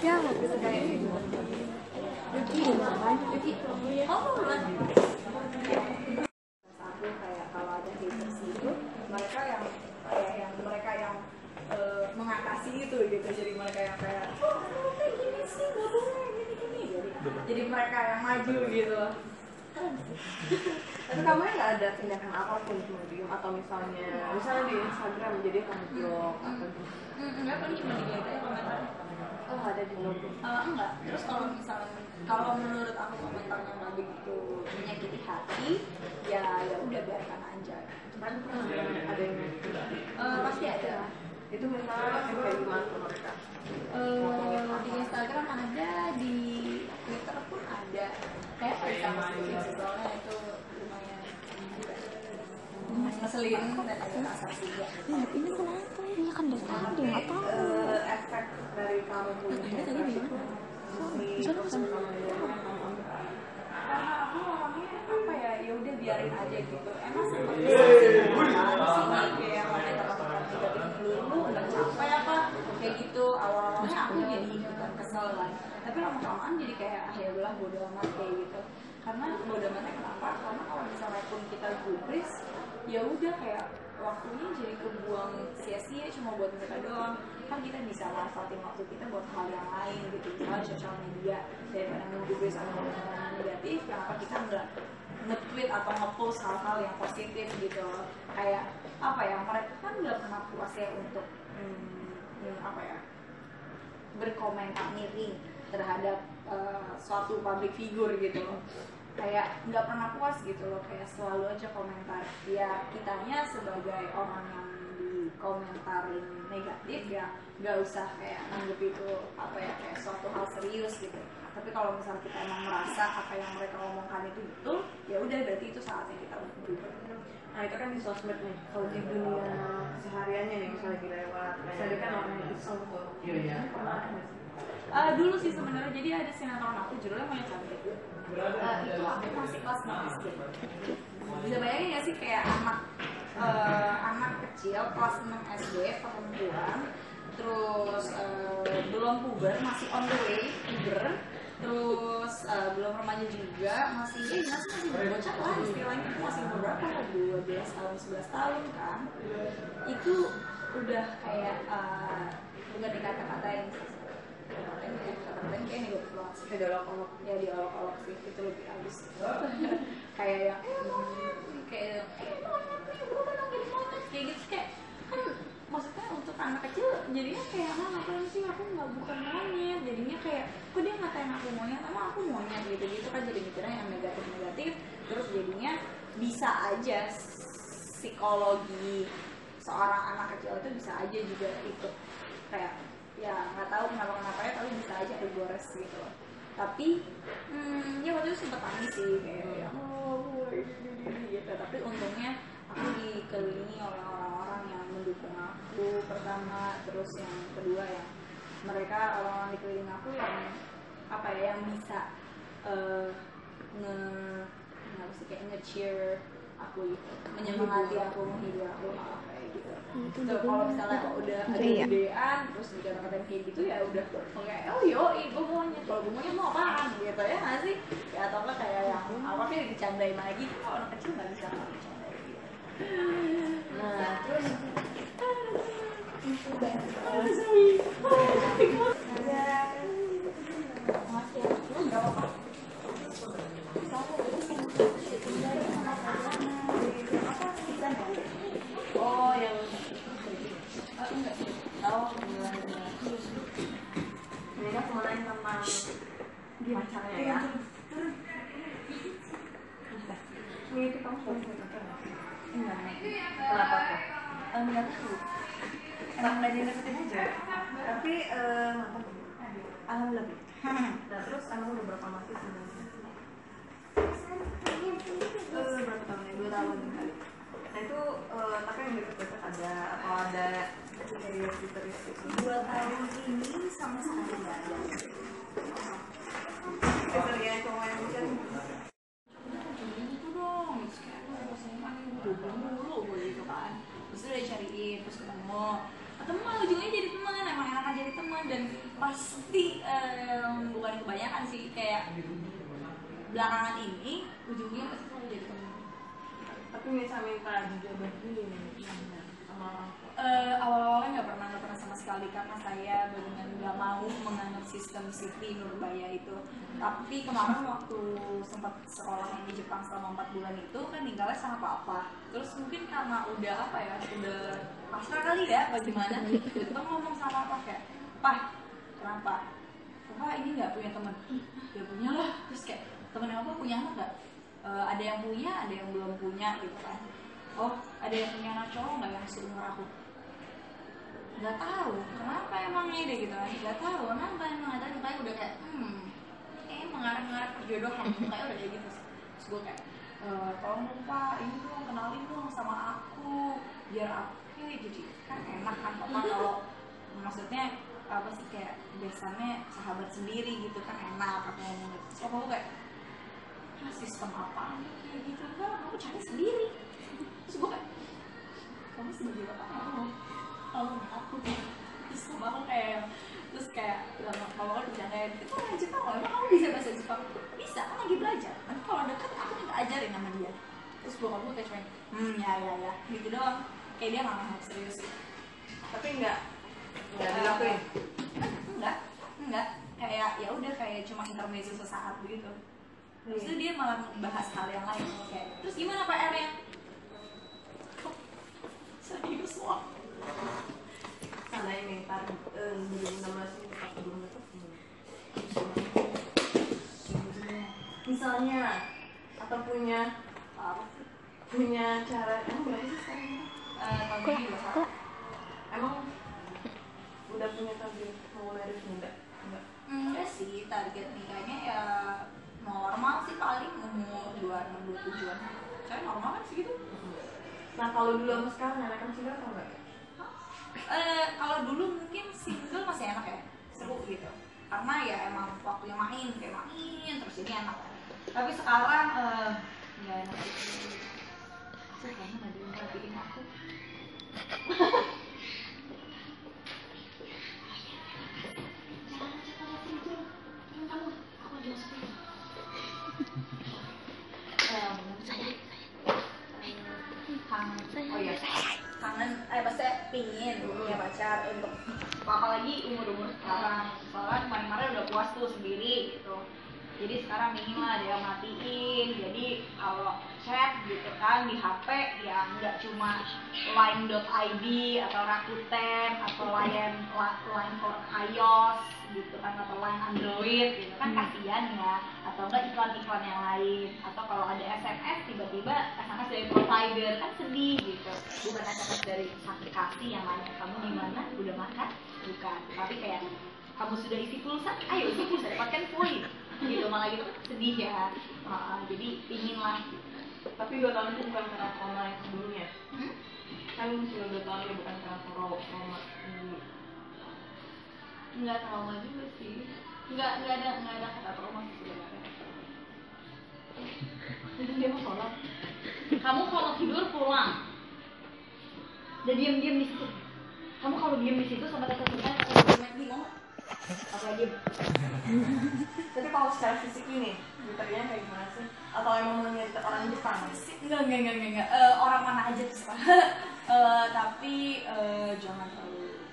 Ya waktu itu kayak gitu. Yuki ngapain? Yuki satu kayak kalau ada haters itu mereka yang mengatasi itu gitu, jadi mereka yang kayak kayak gini sih nggak boleh gini jadi mereka yang maju gitu. Tapi kamu nggak ada tindakan apapun cuma diem atau misalnya di Instagram jadi kamu blog atau Enggak, paling cuma dilihat aja komentarnya. oh ada di blog Enggak. Terus kalau menurut aku komentarnya nggak begitu menyakiti hati, ya udah biarkan aja. kan ada yang Pasti ada. itu misalnya kayak gimana tuh mereka Di Instagram ada, di Twitter pun ada. Kayak sama sih, soalnya itu lumayan ngeselin dan agak kasar juga. Ini kenapa? Ini kan dari tadi nggak tahu. efek dari kamu punya haters itu Karena aku orangnya apa ya udah biarin aja gitu. Emang seperti di sini kayak komentar-komentar negatif dulu udah capek apa kayak gitu. Awalnya aku jadi ikutan kesel kan, tapi lama-lamaan jadi kayak ya udahlah bodo amat kayak gitu. Karena bodo amatnya kenapa? Karena kalau misalnya pun kita gubris ya udah kayak waktunya jadi kebuang sia-sia cuma buat mereka doang. Kan kita bisa manfaatin waktu kita buat hal yang lain gitu, misalnya sosial media, daripada menggubris sama hal negatif. Kenapa kita nggak nge-tweet atau nge-post hal-hal yang positif gitu? Kayak apa ya, mereka kan nggak pernah puas ya untuk apa ya, berkomentar miring terhadap suatu public figure gitu loh. Kayak nggak pernah puas gitu loh, kayak selalu aja komentar. Ya kitanya sebagai orang yang dikomentarin negatif ya nggak usah kayak anggap itu apa ya kayak suatu hal serius gitu. Tapi kalau misalnya kita emang merasa apa yang mereka omongkan itu betul, ya udah berarti itu saatnya kita untuk berubah. nah itu kan di sosmed nih kalau di dunia sehariannya nih misalnya lagi lewat misalnya kan orang yang iseng tuh iya Dulu sih sebenarnya, jadi ada sinetron aku judulnya Maya Cantik. Itu aku masih kelas 6 SD. Bisa bayangin gak sih kayak anak kecil kelas 6 SD perempuan, terus belum puber, masih on the way puber, terus belum remaja juga, masih bocah lah istilahnya, masih berapa 12 tahun 11 tahun kan. Itu udah kayak bukan dikata-katain kayak negatif banget sih, diolok-olok ya, diolok-olok sih, itu lebih halus. Kayak yang kayak kayak gitu, kayak kan maksudnya untuk anak kecil jadinya kayak ngapain sih, aku nggak bukan monyet, jadinya kayak kok dia ngatain aku monyet, emang aku monyet gitu kan, jadi mikirnya yang negatif, terus jadinya bisa aja psikologi seorang anak kecil itu bisa aja juga ikut kayak ya nggak tahu kenapa ya, tapi bisa aja kegores gitu. Tapi ya waktu itu sempet nangis sih kayak gitu. Tapi untungnya aku dikelilingi oleh orang-orang yang mendukung aku pertama, terus yang kedua ya mereka orang-orang di keliling aku yang apa ya, yang bisa kayak nge-cheer aku gitu, menyemangati aku, menghibur aku kayak gitu. Tuh, kalau misalnya udah ada gedean terus dikata-katain kayak gitu ya udah kayak oh yoi gue maunya, kalau gue maunya mau apaan gitu ya nggak sih ya, atau enggak kayak yang apa kayak dicandain lagi, kalau anak kecil nggak bisa dicandain gitu. Nah terus oh yang enggak tahu mereka kemarin tentang pacarnya ya. Ini itu kamu sudah enggak? Kenapa tuh? Enggak tahu. Emang lagi deketin aja. Tapi alhamdulillah. Nah terus emang udah berapa masih sebenarnya? Berapa tahun ya? 2 tahun kali. Nah itu tapi yang deket-deket ada atau ada serius gitu? 2 tahun ini sama sekali nggak ada. Keserian cowok yang bisa Gitu dong, kayak dulu gitu kan. Terus udah cariin, terus ketemu ujungnya jadi teman, emang enakan jadi teman. teman dan pasti bukan kebanyakan sih, kayak belakangan ini ujungnya pasti mau jadi teman. Tapi misalnya minta dijodoh dulu nih sama orang tua. Awal-awalnya nggak pernah sama sekali karena saya benar-benar nggak mau menganut sistem Siti Nurbaya itu. Tapi kemarin waktu sempat sekolah yang di Jepang selama 4 bulan itu kan tinggalnya sama papa. Terus mungkin karena udah apa ya, udah pasrah kali ya, bagaimana? Tiba-tiba ngomong sama papa kayak, "Pah, kenapa? Papa ini nggak punya teman?" "Ya punya lah." Terus kayak, "Temen yang apa punya anak nggak?" Ada yang punya, ada yang belum punya gitu kan. "Oh, ada yang punya anak cowok nggak yang seumur aku?" Nggak tahu kenapa emangnya deh gitu kan, nggak tahu kenapa emang ada kayak udah kayak mengarah-ngarah perjodohan kayak udah kayak gitu. Terus gue kayak tolong lupa ini dong, kenalin dong sama aku biar aku jadi kan enak kan papa kalau maksudnya apa sih kayak biasanya sahabat sendiri gitu kan enak apa ngomong gitu. Terus papa gue kayak sistem apa kayak gitu kan aku cari sendiri. Terus gue kayak kamu sebagai bapak kalau aku terus aku kayak kalau kan bilang kayak itu orang Jepang loh, emang kamu bisa bahasa Jepang? Bisa, kan lagi belajar. Nanti kalau deket aku minta ajarin sama dia. Terus bokap gue kayak cuman ya gitu doang, kayak dia nggak mau serius gitu. Tapi nggak dilakuin. Enggak, kayak ya udah kayak cuma intermezzo sesaat begitu. Terus itu dia malah bahas hal yang lain kayak, terus gimana PR-nya? Serius loh. Sana ini ntar 2016 ini pas belum tutup. Misalnya atau punya cara emang berapa sih sekarang? Tahun ini Emang udah punya target mau married enggak? Enggak sih, target nikahnya ya normal sih, paling umur 26-27an. Saya normal kan segitu. Nah kalau dulu sama sekarang enakan single atau enggak? Kalau dulu mungkin single masih enak ya, seru gitu. Karena ya emang waktunya main terus ini enak. Tapi sekarang nggak enak gitu. Aku kayaknya nggak ada yang perhatiin aku. Kangen, maksudnya pingin punya pacar untuk apalagi umur sekarang. Soalnya kemarin udah puas tuh sendiri gitu. Jadi sekarang ingin lah dia matiin. Jadi kalau chat gitu kan di HP ya nggak cuma line.id atau Rakuten atau line for iOS gitu kan, atau line Android gitu kan, kasihan ya. Atau enggak iklan-iklan yang lain, atau kalau ada SMS tiba-tiba SMS dari provider kan sedih gitu. Bukan SMS dari aplikasi yang nanya kamu di mana udah makan, bukan, tapi kayak kamu sudah isi pulsa, ayo isi pulsa dapatkan poin gitu, malah gitu kan sedih ya. Jadi pingin lah gitu. Tapi 2 tahun itu bukan karena trauma yang sebelumnya. Kan sudah 2 tahun ya, bukan karena trauma ini. Nggak trauma juga sih, nggak ada kata trauma sih sebenarnya. Jadi dia mau sholat, kamu kalau tidur pulang dan diam di situ. Kamu kalau diam di situ sampai tetap mau apa diem? Tapi kalau secara fisik ini diterima kayak gimana sih? Atau emang mau nyari orang Jepang? Enggak. Orang mana aja terserah. Tapi jangan terlalu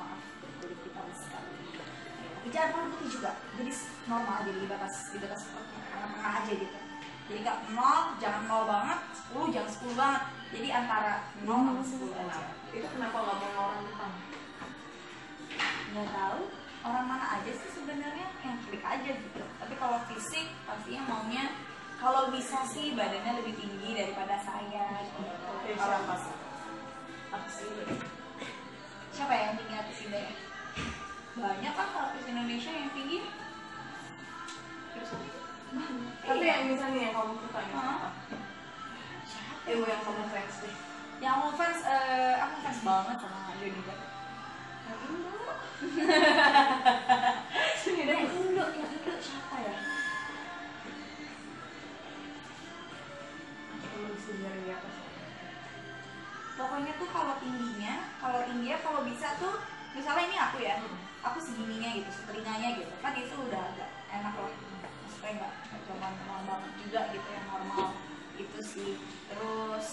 maaf berkulit hitam sekali. Tapi jangan terlalu putih juga. Jadi normal, jadi di batas tengah aja gitu. Jadi nggak 0, jangan 0 banget, 10 jangan 10 banget. Jadi antara 0 sama 10 aja. Itu kenapa nggak mau orang Jepang? Nggak tahu orang mana aja sih sebenarnya, yang klik aja gitu. Tapi kalau fisik pastinya maunya kalau bisa sih badannya lebih tinggi daripada saya gitu. Oke, Kalau siapa? bisa. Artis ini. Siapa yang tinggi artis Indo ya? Banyak kan artis Indonesia yang tinggi. Tapi yang misalnya yang kamu suka yang apa? Siapa? Yang kamu fans deh. Yang aku fans banget sama Johnny Depp. Yang Indo. Yang Indo siapa ya? Aku bisa dari apa sih? Pokoknya tuh kalau tingginya, kalau India kalau bisa tuh misalnya ini aku ya, aku segininya gitu, setelinganya gitu kan, itu udah agak enak lah, maksudnya nggak cuma normal banget juga gitu, yang normal itu sih. Terus